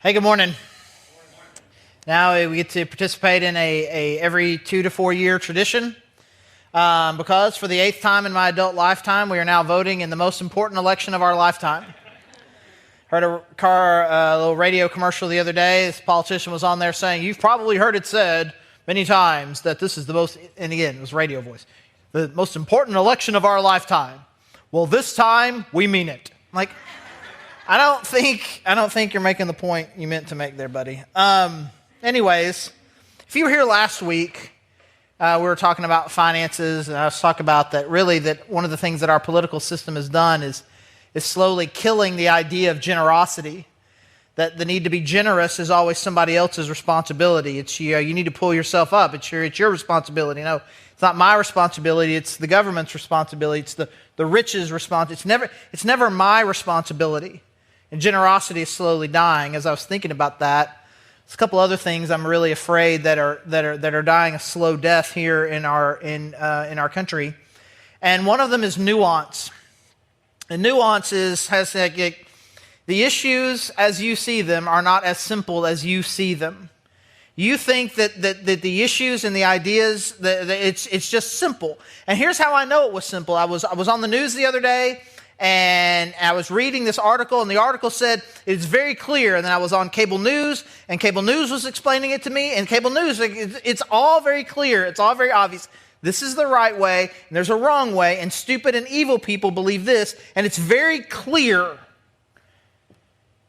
Hey, good morning. Now we get to participate in a every 2 to 4 year tradition because for the 8th time in my adult lifetime, we are now voting in the most important election of our lifetime. Heard a little radio commercial the other day. This politician was on there saying, "You've probably heard it said many times that this is the most," and again, it was radio voice, "the most important election of our lifetime. Well, this time we mean it." Like, I don't think you're making the point you meant to make there, buddy. Anyways, if you were here last week, we were talking about finances, and I was talking about that one of the things that our political system has done is slowly killing the idea of generosity. That the need to be generous is always somebody else's responsibility. It's you need to pull yourself up. It's your responsibility. No, it's not my responsibility. It's the government's responsibility. It's the rich's responsibility. It's never my responsibility. And generosity is slowly dying. As I was thinking about that, there's a couple other things I'm really afraid that are dying a slow death here in our country, and one of them is nuance. And nuance has the issues as you see them are not as simple as you see them. You think that the issues and the ideas that it's just simple. And here's how I know it was simple. I was on the news the other day. And I was reading this article, and the article said it's very clear. And then I was on cable news, and cable news was explaining it to me. And cable news, it's all very clear. It's all very obvious. This is the right way, and there's a wrong way, and stupid and evil people believe this, and it's very clear.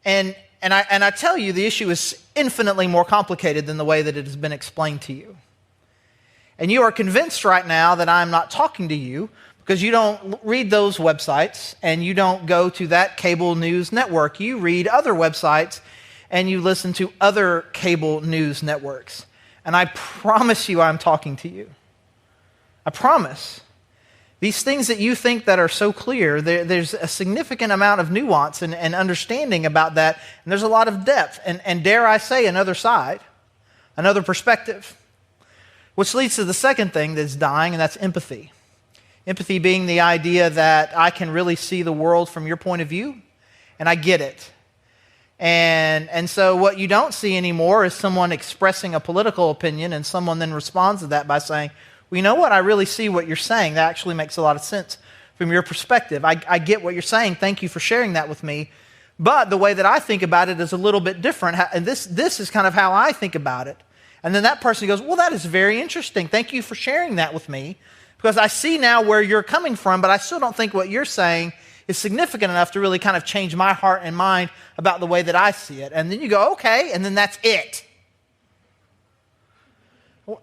And I tell you, the issue is infinitely more complicated than the way that it has been explained to you. And you are convinced right now that I'm not talking to you, because you don't read those websites and you don't go to that cable news network. You read other websites and you listen to other cable news networks. And I promise you I'm talking to you. I promise. These things that you think that are so clear, there's a significant amount of nuance and understanding about that. And there's a lot of depth. And dare I say, another side, another perspective. Which leads to the second thing that's dying, and that's empathy. Empathy being the idea that I can really see the world from your point of view, and I get it. And so what you don't see anymore is someone expressing a political opinion, and someone then responds to that by saying, "Well, you know what? I really see what you're saying. That actually makes a lot of sense from your perspective. I get what you're saying. Thank you for sharing that with me. But the way that I think about it is a little bit different, and this is kind of how I think about it." And then that person goes, "Well, that is very interesting. Thank you for sharing that with me. Because I see now where you're coming from, but I still don't think what you're saying is significant enough to really kind of change my heart and mind about the way that I see it." And then you go, "Okay," and then that's it.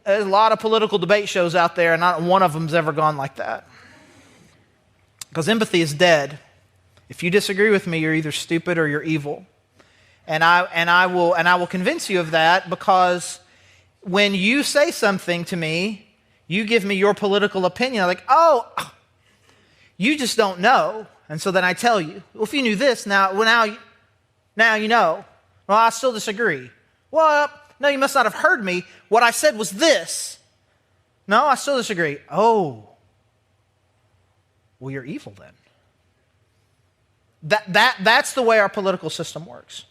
There's a lot of political debate shows out there, and not one of them's ever gone like that. Because empathy is dead. If you disagree with me, you're either stupid or you're evil. And I will convince you of that, because when you say something to me, you give me your political opinion. I'm like, "Oh, you just don't know." And so then I tell you, "Well, if you knew this, now you know." "Well, I still disagree." "Well, no, you must not have heard me. What I said was this." "No, I still disagree." "Oh, well, you're evil then." That's the way our political system works.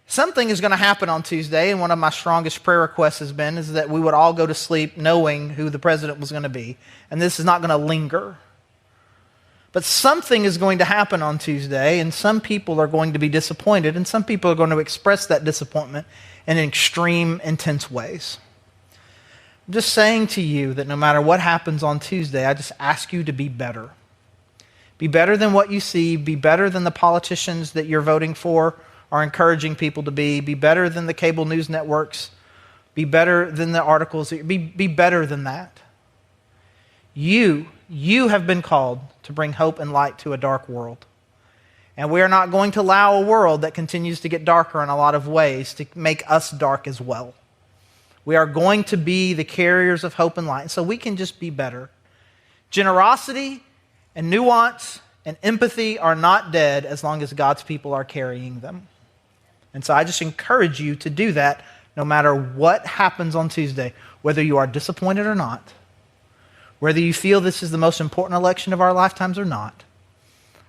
Something is going to happen on Tuesday, and one of my strongest prayer requests is that we would all go to sleep knowing who the president was going to be, and this is not going to linger. But something is going to happen on Tuesday, and some people are going to be disappointed, and some people are going to express that disappointment in extreme, intense ways. I'm just saying to you that no matter what happens on Tuesday, I just ask you to be better. Be better than what you see. Be better than the politicians that you're voting for are encouraging people to be. Be better than the cable news networks. Be better than the articles. Be better than that. You have been called to bring hope and light to a dark world. And we are not going to allow a world that continues to get darker in a lot of ways to make us dark as well. We are going to be the carriers of hope and light, so we can just be better. Generosity and nuance and empathy are not dead as long as God's people are carrying them. And so I just encourage you to do that no matter what happens on Tuesday, whether you are disappointed or not, whether you feel this is the most important election of our lifetimes or not.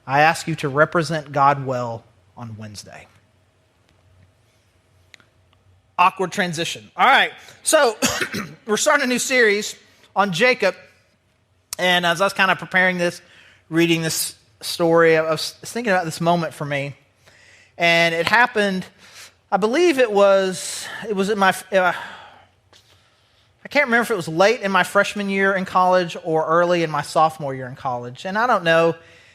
I ask you to represent God well on Wednesday. awkward transition. All right, so we're starting a new series on Jacob, and as I was kind of preparing this, reading this story, I was thinking about this moment for me, and it happened, I believe it was in my, I can't remember if it was late in my freshman year in college or early in my sophomore year in college, and I don't know,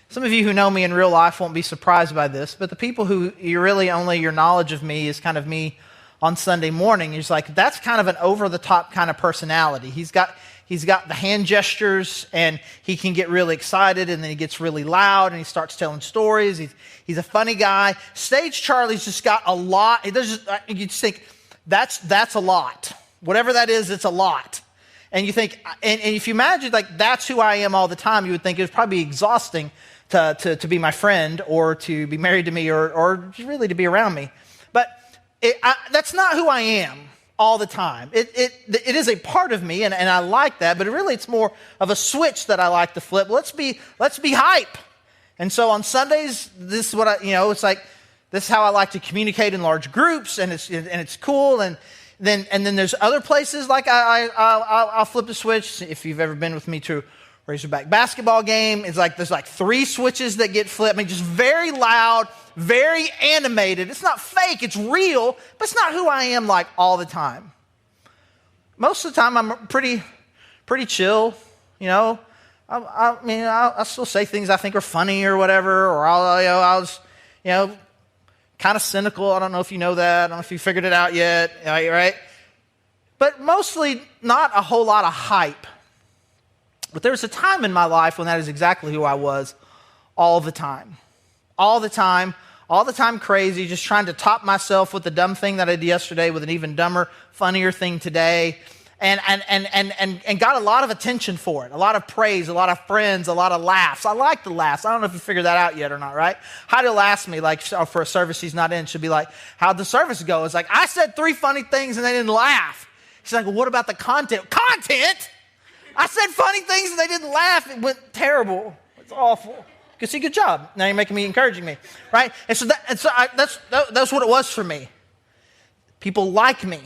some of you who know me in real life won't be surprised by this, but the people who you really only your knowledge of me is kind of me on Sunday morning. He's like, that's kind of an over-the-top kind of personality. He's got the hand gestures, and he can get really excited, and then he gets really loud, and he starts telling stories. He's a funny guy. Stage Charlie's just got a lot. You just think, that's a lot. Whatever that is, it's a lot. And you think, and if you imagine like that's who I am all the time, you would think it would probably be exhausting to be my friend or to be married to me or really to be around me. But that's not who I am all the time. It is a part of me, and I like that, but it's more of a switch that I like to flip. Let's be hype. And so on Sundays, this is what it's like, this is how I like to communicate in large groups, and it's cool. And then there's other places like I'll flip the switch. If you've ever been with me to Razorback basketball game, it's like there's like 3 switches that get flipped. I mean, just very loud, very animated. It's not fake, it's real, but it's not who I am like all the time. Most of the time, I'm pretty chill. I mean, I'll still say things I think are funny or whatever, or I was kind of cynical. I don't know if you know that. I don't know if you figured it out yet, right? But mostly not a whole lot of hype. But there was a time in my life when that is exactly who I was all the time. All the time crazy, just trying to top myself with the dumb thing that I did yesterday with an even dumber, funnier thing today. And got a lot of attention for it, a lot of praise, a lot of friends, a lot of laughs. I like the laughs. I don't know if you figured that out yet or not, right? Heidi will ask me, like, for a service she's not in, she'll be like, how'd the service go? It's like, I said 3 funny things and they didn't laugh. She's like, well, what about the content? Content? I said funny things and they didn't laugh. It went terrible. It's awful. You see, good job. Now you're encouraging me, right? And so that's what it was for me. People like me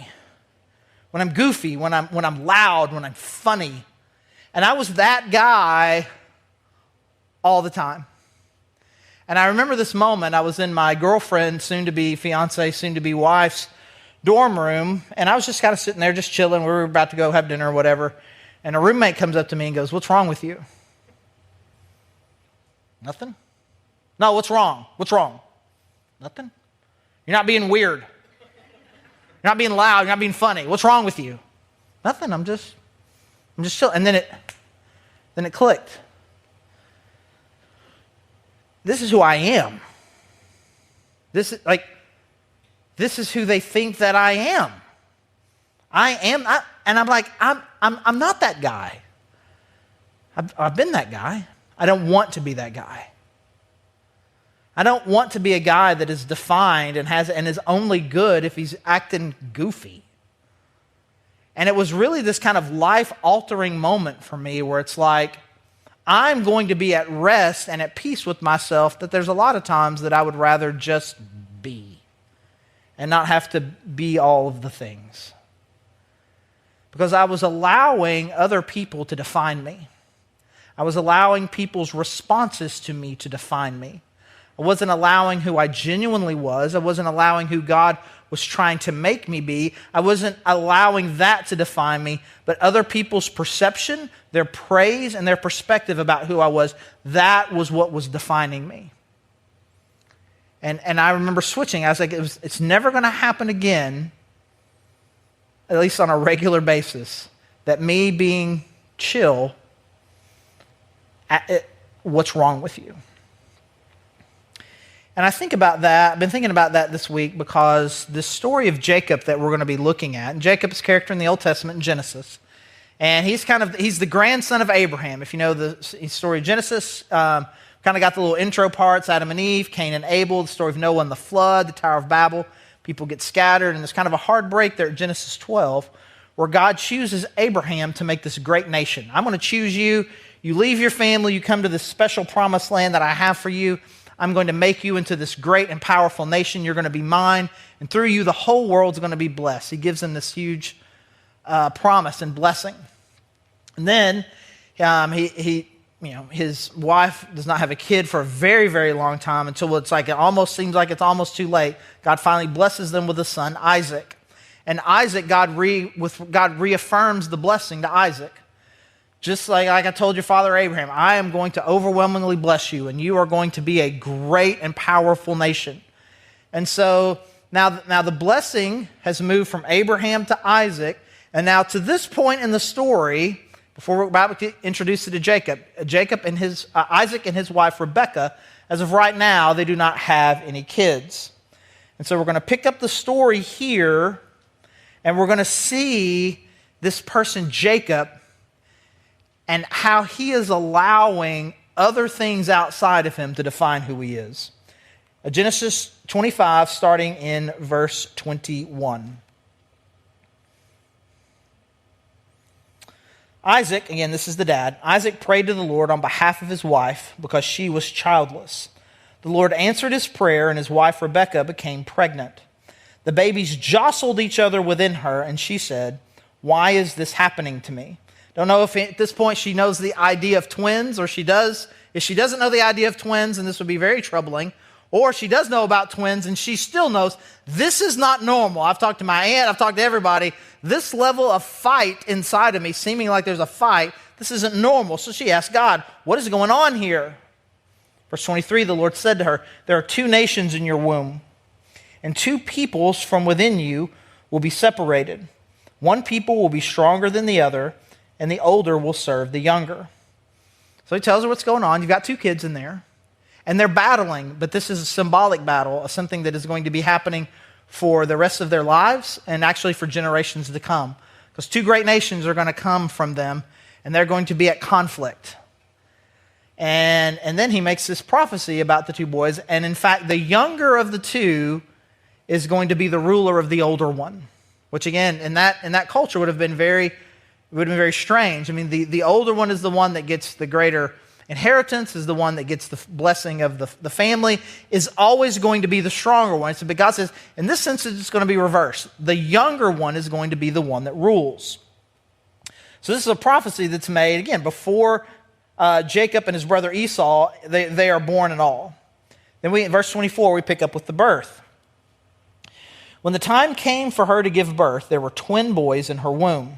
when I'm goofy, when I'm loud, when I'm funny. And I was that guy all the time. And I remember this moment. I was in my girlfriend, soon-to-be fiance, soon-to-be wife's dorm room, and I was just kind of sitting there just chilling. We were about to go have dinner or whatever. And a roommate comes up to me and goes, what's wrong with you? Nothing? No, what's wrong? What's wrong? Nothing? You're not being weird. You're not being loud. You're not being funny. What's wrong with you? Nothing. I'm just chilling. And then it clicked. This is who I am. This is who they think that I am. I am, and I'm like, I'm not that guy. I've been that guy. I don't want to be that guy. I don't want to be a guy that is defined and is only good if he's acting goofy. And it was really this kind of life-altering moment for me where it's like, I'm going to be at rest and at peace with myself that there's a lot of times that I would rather just be and not have to be all of the things. Because I was allowing other people to define me. I was allowing people's responses to me to define me. I wasn't allowing who I genuinely was. I wasn't allowing who God was trying to make me be. I wasn't allowing that to define me, but other people's perception, their praise, and their perspective about who I was, that was what was defining me. And I remember switching. I was like, it's never going to happen again, at least on a regular basis, that me being chill, what's wrong with you? And I think about that. I've been thinking about that this week because this story of Jacob that we're going to be looking at, and Jacob's character in the Old Testament in Genesis, and he's the grandson of Abraham. If you know the story of Genesis, kind of got the little intro parts, Adam and Eve, Cain and Abel, the story of Noah and the flood, the Tower of Babel. People get scattered, and there's kind of a hard break there at Genesis 12 where God chooses Abraham to make this great nation. I'm going to choose you. You leave your family. You come to this special promised land that I have for you. I'm going to make you into this great and powerful nation. You're going to be mine. And through you, the whole world's going to be blessed. He gives him this huge promise and blessing. And then his wife does not have a kid for a very, very long time until it almost seems like it's almost too late. God finally blesses them with a son, Isaac. And Isaac, God reaffirms the blessing to Isaac. Just like I told your father Abraham, I am going to overwhelmingly bless you, and you are going to be a great and powerful nation. And so now the blessing has moved from Abraham to Isaac, and now to this point in the story, before we're about to introduce it to Jacob, Isaac and his wife Rebekah, as of right now, they do not have any kids. And so we're going to pick up the story here, and we're going to see this person, Jacob, and how he is allowing other things outside of him to define who he is. Genesis 25, starting in verse 21. Isaac, again, this is the dad. Isaac prayed to the Lord on behalf of his wife because she was childless. The Lord answered his prayer, and his wife Rebekah became pregnant. The babies jostled each other within her, and she said, "Why is this happening to me?" Don't know if at this point she knows the idea of twins, or she does. If she doesn't know the idea of twins, then this would be very troubling. Or she does know about twins, and she still knows this is not normal. I've talked to my aunt, I've talked to everybody. This level of fight inside of me, seeming like there's a fight, this isn't normal. So she asked God, what is going on here? Verse 23, the Lord said to her, there are two nations in your womb, and two peoples from within you will be separated. One people will be stronger than the other, and the older will serve the younger. So he tells her what's going on. You've got two kids in there, and they're battling, but this is a symbolic battle, something that is going to be happening for the rest of their lives and actually for generations to come. Because two great nations are going to come from them, and they're going to be at conflict. And then he makes this prophecy about the two boys, and in fact, the younger of the two is going to be the ruler of the older one, which again, in that culture would have been very strange. I mean, the older one is the one that gets the greater inheritance, is the one that gets the blessing of the family, is always going to be the stronger one. But God says, in this sense, it's going to be reversed. The younger one is going to be the one that rules. So this is a prophecy that's made, again, before Jacob and his brother Esau, they are born at all. Then in verse 24, we pick up with the birth. When the time came for her to give birth, there were twin boys in her womb.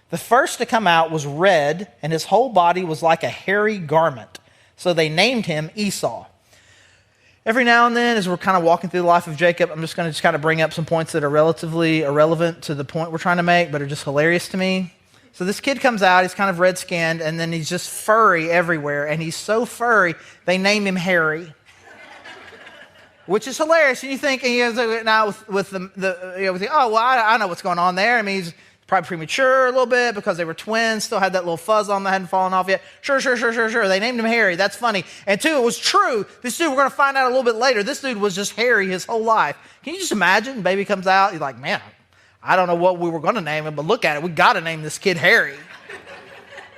The first to come out was red, and his whole body was like a hairy garment. So they named him Esau. Every now and then, as we're kind of walking through the life of Jacob, I'm just going to kind of bring up some points that are relatively irrelevant to the point we're trying to make, but are just hilarious to me. So this kid comes out, he's kind of red-skinned, and then he's just furry everywhere, and he's so furry, they name him Harry. Which is hilarious. And you think, now I know what's going on there. I mean, he's probably premature a little bit because they were twins, still had that little fuzz on that hadn't fallen off yet. Sure. They named him Harry. That's funny. And two, it was true. This dude, we're going to find out a little bit later, this dude was just hairy his whole life. Can you just imagine? Baby comes out, he's like, man, I don't know what we were going to name him, but look at it. We got to name this kid Harry.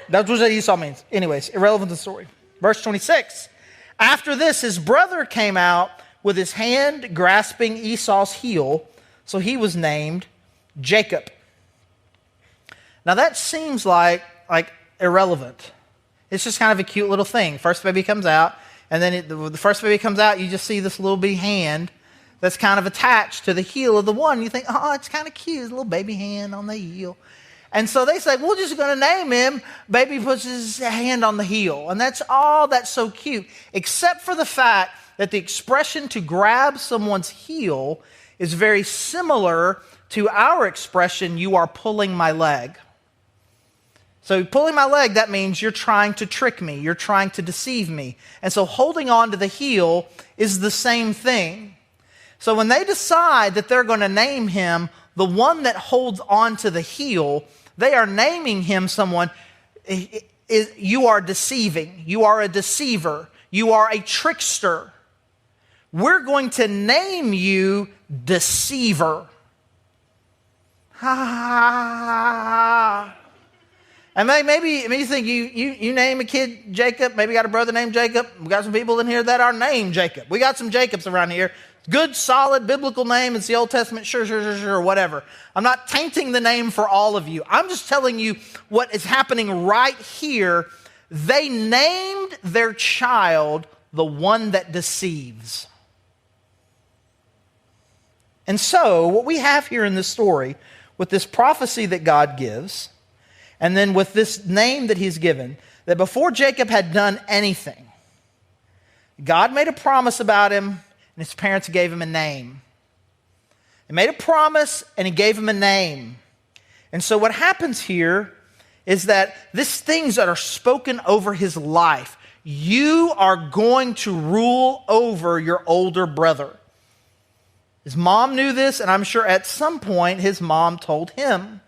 That's what Esau means. Anyways, irrelevant to the story. Verse 26. After this, his brother came out with his hand grasping Esau's heel, so he was named Jacob. Now that seems like irrelevant. It's just kind of a cute little thing. First baby comes out, and then the first baby comes out, you just see this little bitty hand that's kind of attached to the heel of the one. You think, oh, it's kind of cute, a little baby hand on the heel. And so they say, we're just going to name him. Baby puts his hand on the heel. And that's all that's so cute, except for the fact that the expression to grab someone's heel is very similar to our expression, you are pulling my leg. So pulling my leg, that means you're trying to trick me. You're trying to deceive me. And so holding on to the heel is the same thing. So when they decide that they're going to name him the one that holds on to the heel, they are naming him someone, you are deceiving. You are a deceiver. You are a trickster. We're going to name you Deceiver. Ha ha ha ha. And maybe you think you name a kid Jacob, maybe got a brother named Jacob. We got some people in here that are named Jacob. We got some Jacobs around here. Good, solid, biblical name. It's the Old Testament, sure, whatever. I'm not tainting the name for all of you. I'm just telling you what is happening right here. They named their child the one that deceives. And so what we have here in this story, with this prophecy that God gives, and then with this name that he's given, that before Jacob had done anything, God made a promise about him, and his parents gave him a name. He made a promise, and he gave him a name. And so what happens here is that these things that are spoken over his life, you are going to rule over your older brother. His mom knew this, and I'm sure at some point his mom told him.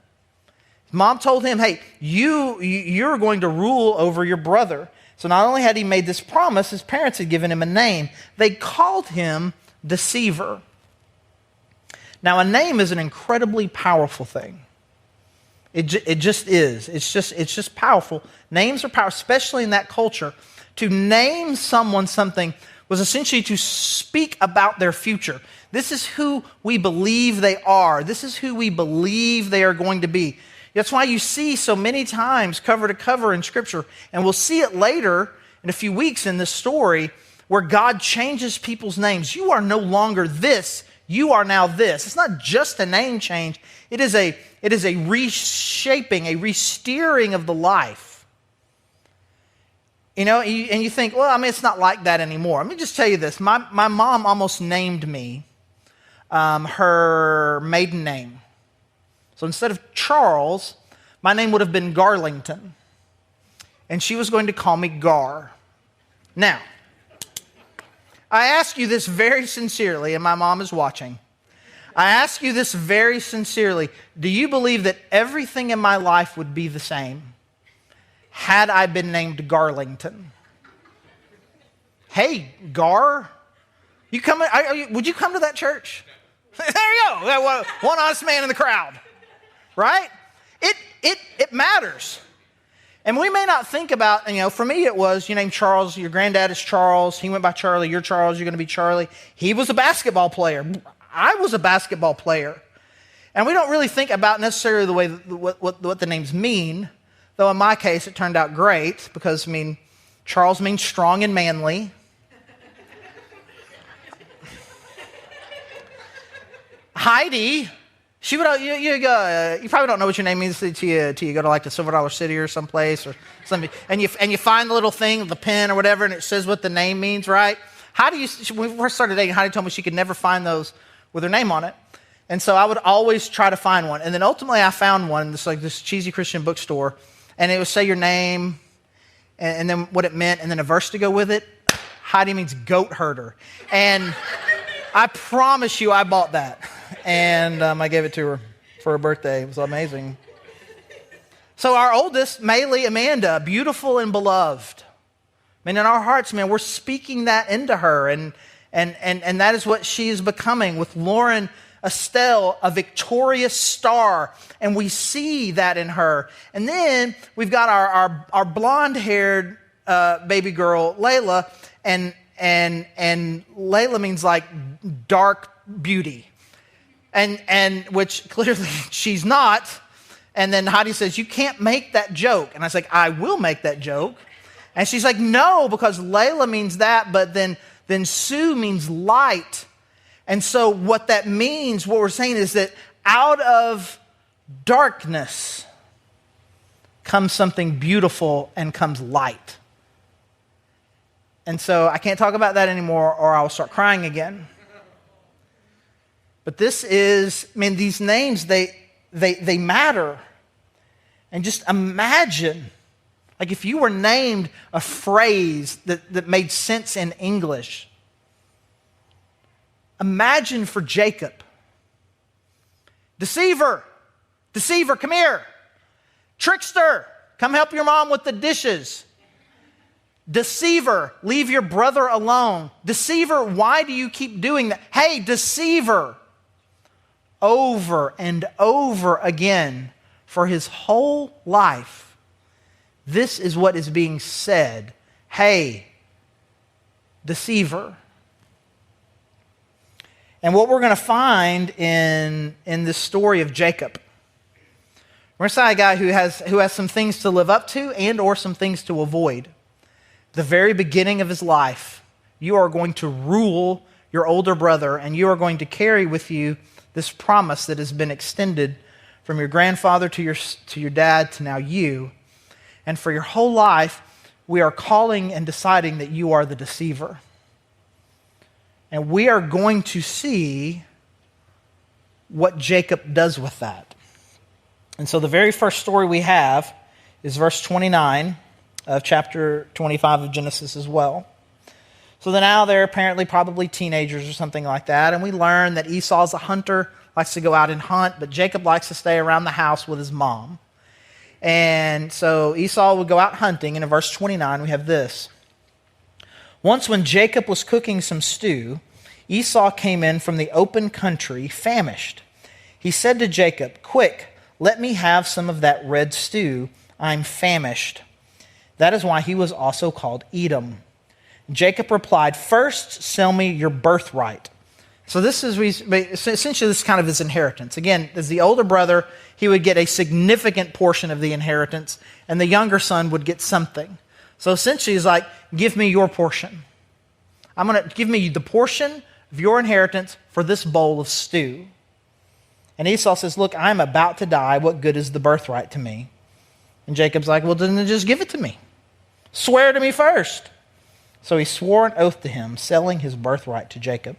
His mom told him, hey, you're going to rule over your brother. So not only had he made this promise, his parents had given him a name. They called him Deceiver. Now, a name is an incredibly powerful thing. It just is. It's just powerful. Names are powerful, especially in that culture. To name someone something was essentially to speak about their future. This is who we believe they are. This is who we believe they are going to be. That's why you see so many times cover to cover in Scripture, and we'll see it later in a few weeks in this story, where God changes people's names. You are no longer this. You are now this. It's not just a name change. It is a reshaping, a re-steering of the life. You know, and you think, well, I mean, it's not like that anymore. Let me just tell you this. My mom almost named me her maiden name. So instead of Charles, my name would have been Garlington. And she was going to call me Gar. Now, I ask you this very sincerely, and my mom is watching. I ask you this very sincerely. Do you believe that everything in my life would be the same had I been named Garlington? Hey, Gar, would you come to that church? There you go. One honest man in the crowd. Right? It matters. And we may not think about, for me it was, you named Charles, your granddad is Charles, he went by Charlie, you're Charles, you're going to be Charlie. He was a basketball player. I was a basketball player. And we don't really think about necessarily the way, what the names mean, though in my case it turned out great, because, Charles means strong and manly. Heidi, she would, you probably don't know what your name means till you go to like the Silver Dollar City or someplace or something, and you find the little thing, the pen or whatever, and it says what the name means, right? When we first started dating, Heidi told me she could never find those with her name on it, and so I would always try to find one, and then ultimately I found one, this cheesy Christian bookstore, and it would say your name, and then what it meant, and then a verse to go with it. Heidi means goat herder, and I promise you I bought that. And I gave it to her for her birthday. It was amazing. So our oldest, Maylee Amanda, beautiful and beloved. In our hearts, we're speaking that into her. And that is what she is becoming. With Lauren Estelle, a victorious star. And we see that in her. And then we've got our blonde-haired baby girl, Layla. And Layla means like dark beauty. And which clearly she's not. And then Heidi says, you can't make that joke. And I was like, I will make that joke. And she's like, no, because Layla means that, but then Sue means light. And so what that means, what we're saying is that out of darkness comes something beautiful and comes light. And so I can't talk about that anymore or I'll start crying again. But this is, these names, they matter. And just imagine, like if you were named a phrase that made sense in English. Imagine for Jacob. Deceiver, come here. Trickster, come help your mom with the dishes. Deceiver, leave your brother alone. Deceiver, why do you keep doing that? Hey, deceiver. Over and over again for his whole life. this is what is being said. Hey, deceiver. And what we're going to find in this story of Jacob, we're going to see a guy who has some things to live up to and or some things to avoid. The very beginning of his life, you are going to rule your older brother, and you are going to carry with you this promise that has been extended from your grandfather to your dad to now you. And for your whole life, we are calling and deciding that you are the deceiver. And we are going to see what Jacob does with that. And so the very first story we have is verse 29 of chapter 25 of Genesis as well. So now they're apparently probably teenagers or something like that, and we learn that Esau's a hunter, likes to go out and hunt, but Jacob likes to stay around the house with his mom. And so Esau would go out hunting, and in verse 29 we have this. Once when Jacob was cooking some stew, Esau came in from the open country, famished. He said to Jacob, "Quick, let me have some of that red stew. I'm famished." That is why he was also called Edom. Jacob replied, "First, sell me your birthright." So this is essentially this kind of his inheritance. Again, as the older brother, he would get a significant portion of the inheritance, and the younger son would get something. So essentially, he's like, "Give me your portion. I'm going to give me the portion of your inheritance for this bowl of stew." And Esau says, "Look, I'm about to die. What good is the birthright to me?" And Jacob's like, "Well, then just give it to me. Swear to me first." So he swore an oath to him, selling his birthright to Jacob.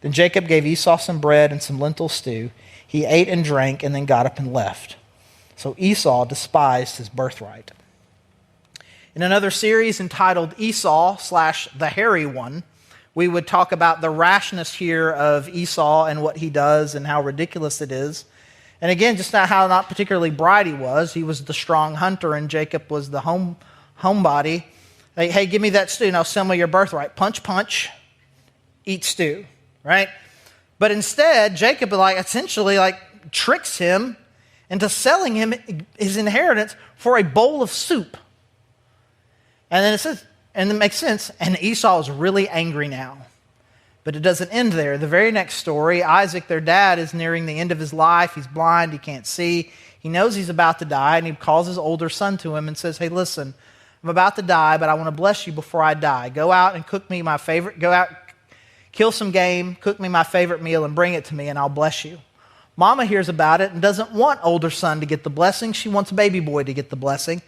Then Jacob gave Esau some bread and some lentil stew. He ate and drank and then got up and left. So Esau despised his birthright. In another series entitled Esau / the Hairy One, we would talk about the rashness here of Esau and what he does and how ridiculous it is. And again, just how not particularly bright he was. He was the strong hunter and Jacob was the homebody. Hey, give me that stew. Now sell me your birthright. Punch, punch, eat stew, right? But instead, Jacob essentially tricks him into selling him his inheritance for a bowl of soup. And then it says, and it makes sense, and Esau is really angry now. But it doesn't end there. The very next story, Isaac, their dad, is nearing the end of his life. He's blind, he can't see. He knows he's about to die, and he calls his older son to him and says, "Hey, listen, I'm about to die, but I want to bless you before I die. Go out and cook me my favorite, go out, kill some game, cook me my favorite meal, and bring it to me, and I'll bless you." Mama hears about it and doesn't want older son to get the blessing. She wants baby boy to get the blessing.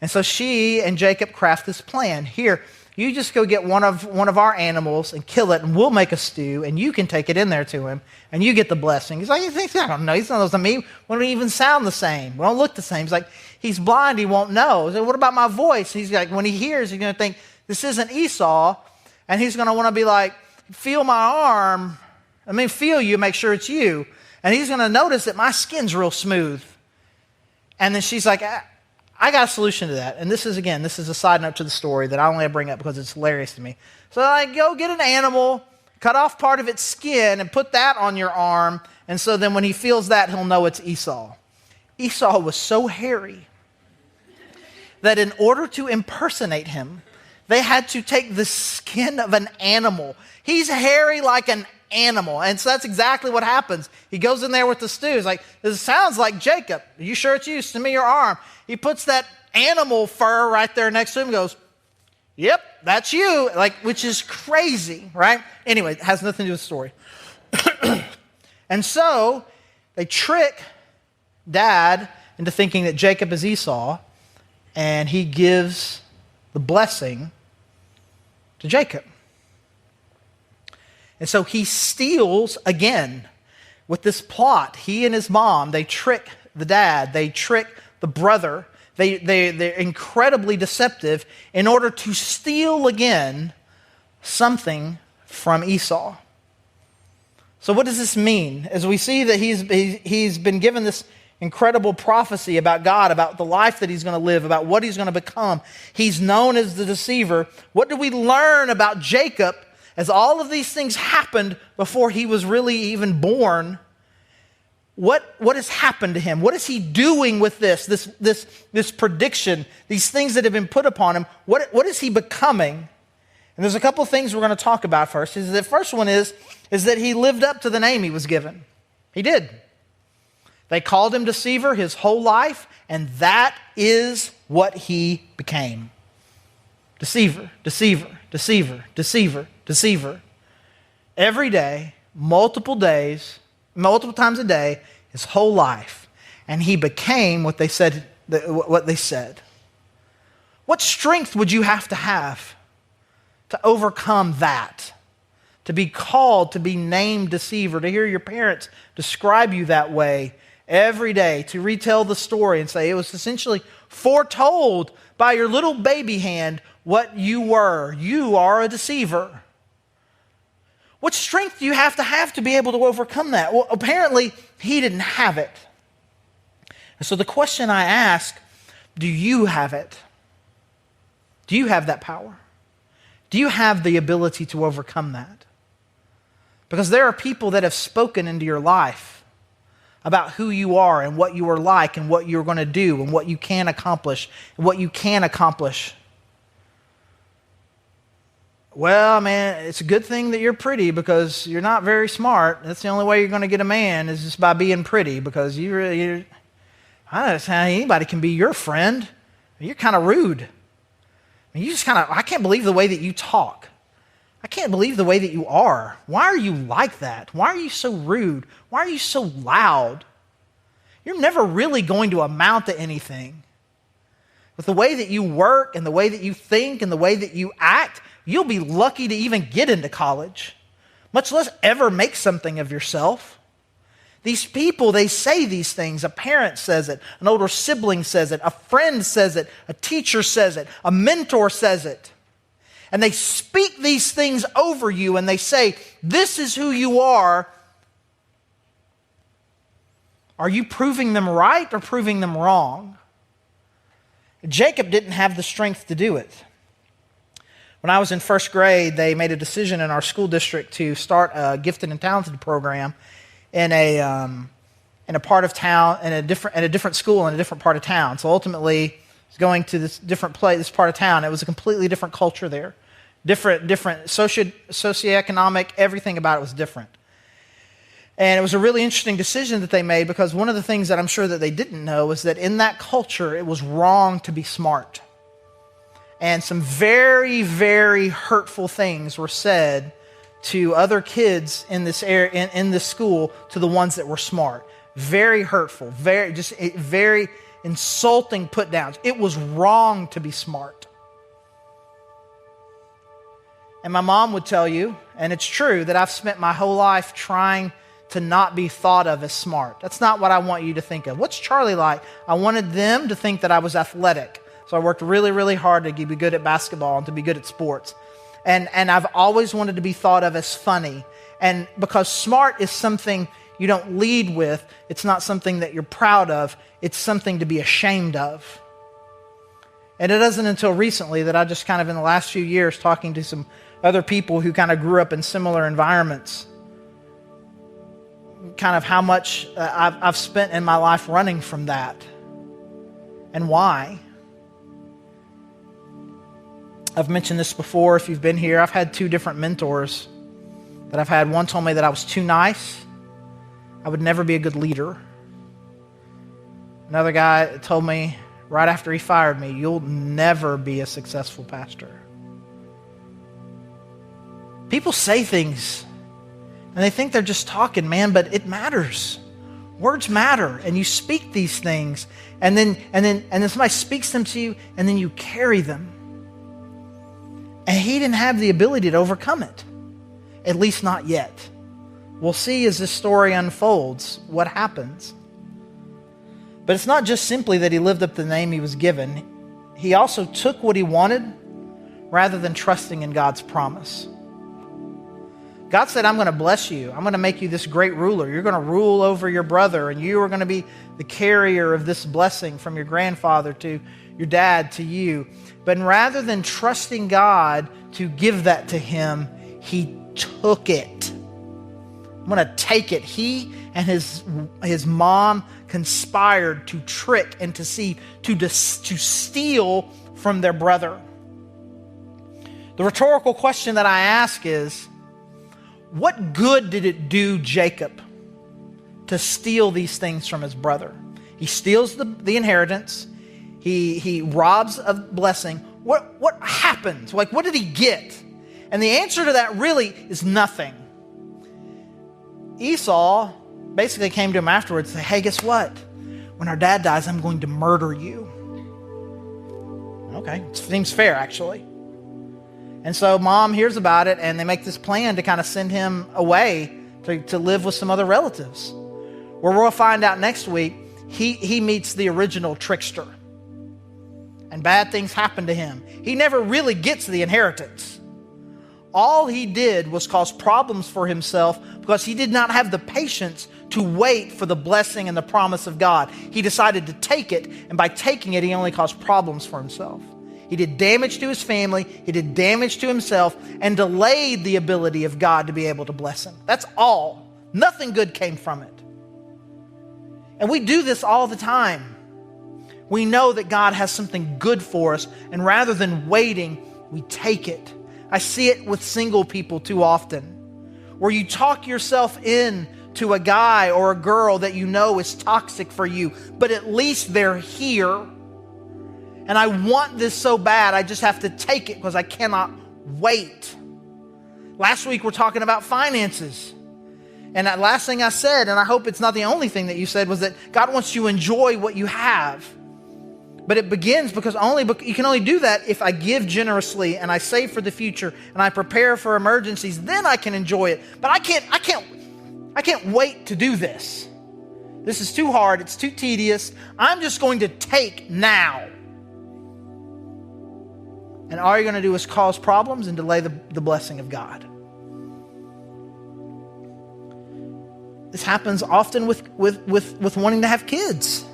And so she and Jacob craft this plan. "Here, you just go get one of our animals and kill it, and we'll make a stew, and you can take it in there to him, and you get the blessing." He's like, "You think? I don't know. He's not those to me. We don't even sound the same. We don't look the same." He's like, "He's blind. He won't know." He's like, "What about my voice?" He's like, when he hears, he's going to think, "This isn't Esau," and he's going to want to be like, "Feel my arm. Feel you. Make sure it's you." And he's going to notice that my skin's real smooth. And then she's like, "I got a solution to that." And this is a side note to the story that I only bring up because it's hilarious to me. So go get an animal, cut off part of its skin, and put that on your arm. And so then when he feels that, he'll know it's Esau. Esau was so hairy that in order to impersonate him, they had to take the skin of an animal. He's hairy like an animal. And so that's exactly what happens. He goes in there with the stew. He's like, "This sounds like Jacob. Are you sure it's you? Send me your arm." He puts that animal fur right there next to him and goes, "Yep, that's you," which is crazy, right? Anyway, it has nothing to do with the story. And so they trick Dad into thinking that Jacob is Esau, and he gives the blessing to Jacob. And so he steals again with this plot. He and his mom, they trick the dad, they trick the brother. They're incredibly deceptive in order to steal again something from Esau. So what does this mean? As we see that he's been given this incredible prophecy about God, about the life that he's going to live, about what he's going to become. He's known as the deceiver. What do we learn about Jacob as all of these things happened before he was really even born? What has happened to him? What is he doing with this prediction, these things that have been put upon him? What is he becoming? And there's a couple of things we're going to talk about first. The first one is that he lived up to the name he was given. He did. They called him Deceiver his whole life, and that is what he became. Deceiver, deceiver, deceiver, deceiver, deceiver. Every day, multiple times a day, his whole life. And he became what they said. What strength would you have to overcome that? To be called, to be named Deceiver, to hear your parents describe you that way every day, to retell the story and say it was essentially foretold by your little baby hand what you were. You are a deceiver. What strength do you have to be able to overcome that? Well, apparently, he didn't have it. And so the question I ask, do you have it? Do you have that power? Do you have the ability to overcome that? Because there are people that have spoken into your life about who you are and what you are like and what you're going to do and what you can accomplish and what you can accomplish. Well, man, it's a good thing that you're pretty because you're not very smart. That's the only way you're going to get a man is just by being pretty because I don't know how anybody can be your friend. You're kind of rude. I can't believe the way that you talk. I can't believe the way that you are. Why are you like that? Why are you so rude? Why are you so loud? You're never really going to amount to anything. With the way that you work and the way that you think and the way that you act, you'll be lucky to even get into college, much less ever make something of yourself. These people, they say these things. A parent says it. An older sibling says it. A friend says it. A teacher says it. A mentor says it. And they speak these things over you and they say, this is who you are. Are you proving them right or proving them wrong? Jacob didn't have the strength to do it. When I was in first grade, they made a decision in our school district to start a gifted and talented program in a part of town, in a different school in a different part of town. So ultimately, I was going to this part of town. It was a completely different culture there, different socioeconomic. Everything about it was different. And it was a really interesting decision that they made because one of the things that I'm sure that they didn't know is that in that culture, it was wrong to be smart. And some very, very hurtful things were said to other kids in this area, in this school, to the ones that were smart. Very hurtful, very insulting put downs. It was wrong to be smart. And my mom would tell you, and it's true, that I've spent my whole life trying to not be thought of as smart. That's not what I want you to think of. What's Charlie like? I wanted them to think that I was athletic. So I worked really, really hard to be good at basketball and to be good at sports. And I've always wanted to be thought of as funny. And because smart is something you don't lead with, it's not something that you're proud of, it's something to be ashamed of. And it isn't until recently that I just kind of in the last few years talking to some other people who kind of grew up in similar environments, kind of how much I've spent in my life running from that and why. I've mentioned this before if you've been here. I've had two different mentors that I've had. One told me that I was too nice. I would never be a good leader. Another guy told me right after he fired me, you'll never be a successful pastor. People say things and they think they're just talking, man, but it matters. Words matter, and you speak these things, and then somebody speaks them to you, and then you carry them. And he didn't have the ability to overcome it, at least not yet. We'll see as this story unfolds what happens. But it's not just simply that he lived up to the name he was given. He also took what he wanted rather than trusting in God's promise. God said, I'm going to bless you. I'm going to make you this great ruler. You're going to rule over your brother, and you are going to be the carrier of this blessing from your grandfather to your dad to you. But rather than trusting God to give that to him, he took it. I'm going to take it. He and his mom conspired to trick and to steal from their brother. The rhetorical question that I ask is, what good did it do Jacob to steal these things from his brother? He steals the inheritance. He robs of blessing. What happens? Like, what did he get? And the answer to that really is nothing. Esau basically came to him afterwards and said, hey, guess what? When our dad dies, I'm going to murder you. Okay, it seems fair, actually. And so mom hears about it, and they make this plan to kind of send him away to live with some other relatives. Where we'll find out next week, he meets the original trickster. And bad things happen to him. He never really gets the inheritance. All he did was cause problems for himself because he did not have the patience to wait for the blessing and the promise of God. He decided to take it, and by taking it, he only caused problems for himself. He did damage to his family, he did damage to himself, and delayed the ability of God to be able to bless him. That's all. Nothing good came from it. And we do this all the time. We know that God has something good for us, and rather than waiting, we take it. I see it with single people too often, where you talk yourself in to a guy or a girl that you know is toxic for you, but at least they're here. And I want this so bad, I just have to take it because I cannot wait. Last week we're talking about finances. And that last thing I said, and I hope it's not the only thing that you said, was that God wants you to enjoy what you have. But it begins because you can only do that if I give generously and I save for the future and I prepare for emergencies. Then I can enjoy it. But I can't wait to do this. This is too hard. It's too tedious. I'm just going to take now. And all you're going to do is cause problems and delay the blessing of God. This happens often with wanting to have kids.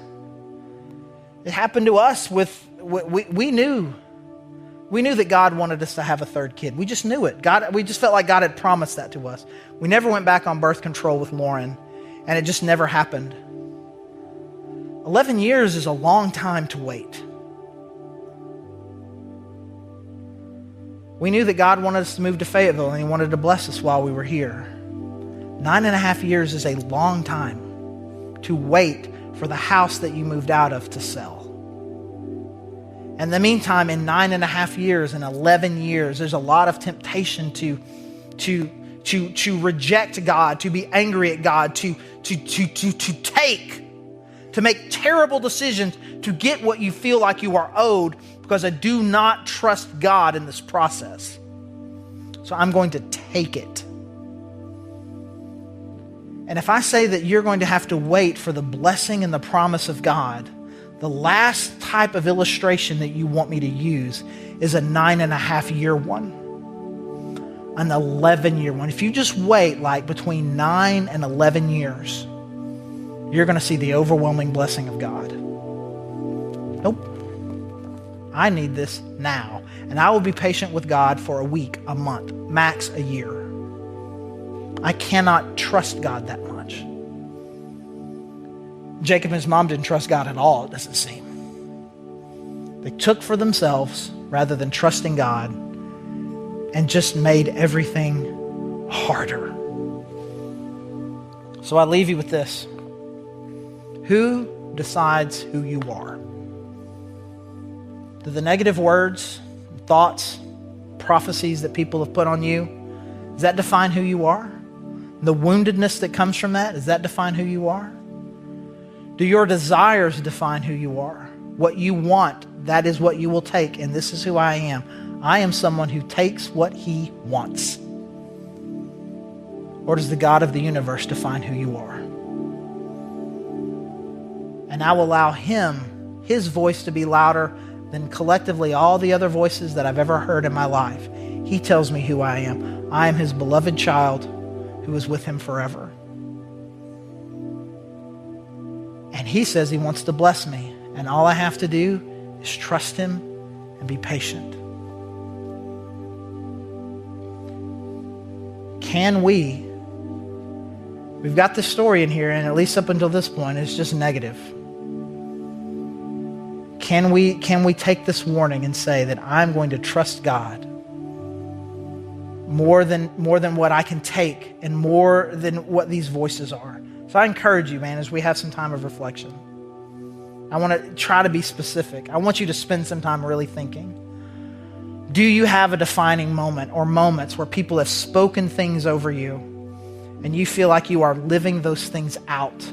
It happened to us we knew that God wanted us to have a third kid. We just knew it. We just felt like God had promised that to us. We never went back on birth control with Lauren, and it just never happened. 11 years is a long time to wait. We knew that God wanted us to move to Fayetteville, and He wanted to bless us while we were here. 9.5 years is a long time to wait for the house that you moved out of to sell. In the meantime, in 9.5 years and 11 years, there's a lot of temptation to reject God, to be angry at God, to make terrible decisions to get what you feel like you are owed, because I do not trust God in this process. So I'm going to take it. And if I say that you're going to have to wait for the blessing and the promise of God, the last type of illustration that you want me to use is a 9.5-year one, an 11-year one. If you just wait like between 9 and 11 years, you're going to see the overwhelming blessing of God. Nope. I need this now. And I will be patient with God for a week, a month, max a year. I cannot trust God that much. Jacob and his mom didn't trust God at all, it doesn't seem. They took for themselves rather than trusting God and just made everything harder. So I leave you with this. Who decides who you are? Do the negative words, thoughts, prophecies that people have put on you, does that define who you are? The woundedness that comes from that, does that define who you are? Do your desires define who you are? What you want, that is what you will take, and this is who I am. I am someone who takes what He wants. Or does the God of the universe define who you are? And I will allow Him, His voice, to be louder than collectively all the other voices that I've ever heard in my life. He tells me who I am. I am His beloved child who is with Him forever. And He says He wants to bless me. And all I have to do is trust Him and be patient. Can we We've got this story in here, and at least up until this point, it's just negative. Can we take this warning and say that I'm going to trust God more than what I can take and more than what these voices are? So I encourage you, man, as we have some time of reflection. I want to try to be specific. I want you to spend some time really thinking. Do you have a defining moment or moments where people have spoken things over you and you feel like you are living those things out?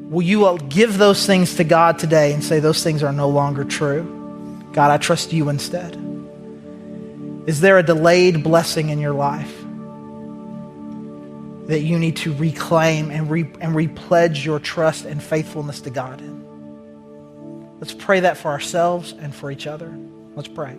Will you give those things to God today and say those things are no longer true? God, I trust you instead. Is there a delayed blessing in your life that you need to reclaim and repledge your trust and faithfulness to God in? Let's pray that for ourselves and for each other. Let's pray.